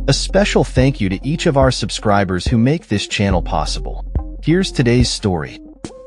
A special thank you to each of our subscribers who make this channel possible. Here's today's story.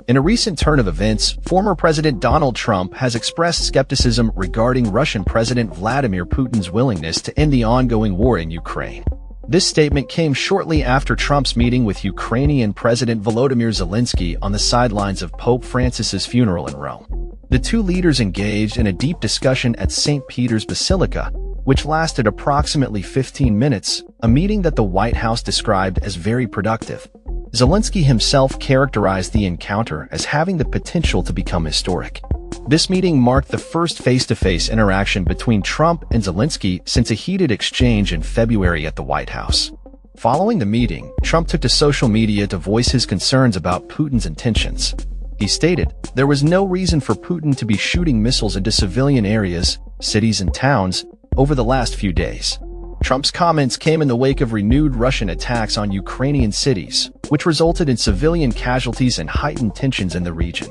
In a recent turn of events, former President Donald Trump has expressed skepticism regarding Russian President Vladimir Putin's willingness to end the ongoing war in Ukraine. This statement came shortly after Trump's meeting with Ukrainian President Volodymyr Zelensky on the sidelines of Pope Francis's funeral in Rome. The two leaders engaged in a deep discussion at St. Peter's Basilica, which lasted approximately 15 minutes, a meeting that the White House described as very productive. Zelensky himself characterized the encounter as having the potential to become historic. This meeting marked the first face-to-face interaction between Trump and Zelensky since a heated exchange in February at the White House. Following the meeting, Trump took to social media to voice his concerns about Putin's intentions. He stated, "There was no reason for Putin to be shooting missiles into civilian areas, cities and towns, over the last few days." Trump's comments came in the wake of renewed Russian attacks on Ukrainian cities, which resulted in civilian casualties and heightened tensions in the region.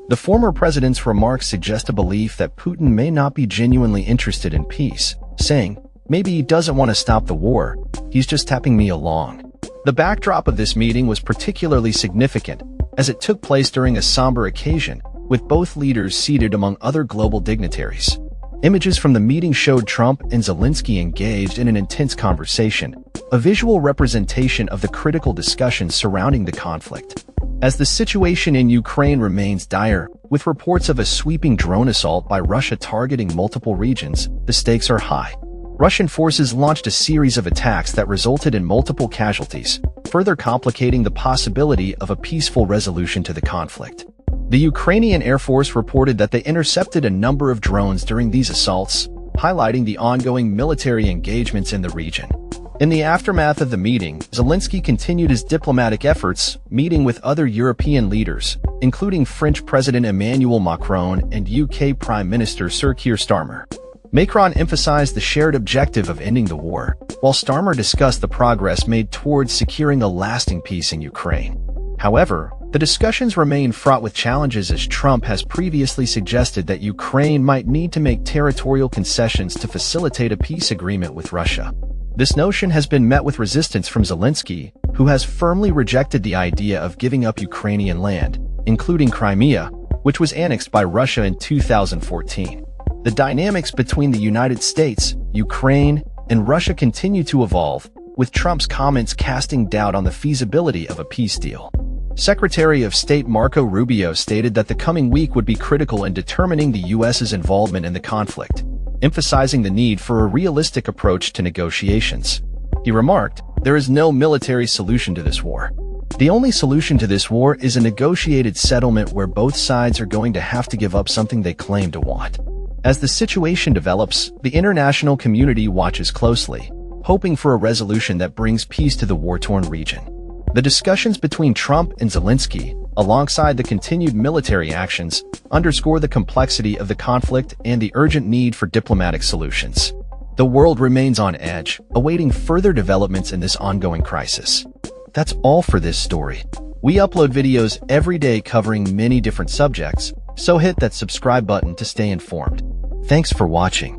The former president's remarks suggest a belief that Putin may not be genuinely interested in peace, saying, "Maybe he doesn't want to stop the war, he's just tapping me along." The backdrop of this meeting was particularly significant, as it took place during a somber occasion, with both leaders seated among other global dignitaries. Images from the meeting showed Trump and Zelensky engaged in an intense conversation, a visual representation of the critical discussions surrounding the conflict. As the situation in Ukraine remains dire, with reports of a sweeping drone assault by Russia targeting multiple regions, the stakes are high. Russian forces launched a series of attacks that resulted in multiple casualties, further complicating the possibility of a peaceful resolution to the conflict. The Ukrainian Air Force reported that they intercepted a number of drones during these assaults, highlighting the ongoing military engagements in the region. In the aftermath of the meeting, Zelensky continued his diplomatic efforts, meeting with other European leaders, including French President Emmanuel Macron and UK Prime Minister Sir Keir Starmer. Macron emphasized the shared objective of ending the war, while Starmer discussed the progress made towards securing a lasting peace in Ukraine. However, the discussions remain fraught with challenges as Trump has previously suggested that Ukraine might need to make territorial concessions to facilitate a peace agreement with Russia. This notion has been met with resistance from Zelensky, who has firmly rejected the idea of giving up Ukrainian land, including Crimea, which was annexed by Russia in 2014. The dynamics between the United States, Ukraine, and Russia continue to evolve, with Trump's comments casting doubt on the feasibility of a peace deal. Secretary of State Marco Rubio stated that the coming week would be critical in determining the U.S.'s involvement in the conflict, emphasizing the need for a realistic approach to negotiations. He remarked, "There is no military solution to this war. The only solution to this war is a negotiated settlement where both sides are going to have to give up something they claim to want." As the situation develops, the international community watches closely, hoping for a resolution that brings peace to the war-torn region. The discussions between Trump and Zelensky, alongside the continued military actions, underscore the complexity of the conflict and the urgent need for diplomatic solutions. The world remains on edge, awaiting further developments in this ongoing crisis. That's all for this story. We upload videos every day covering many different subjects, so hit that subscribe button to stay informed. Thanks for watching.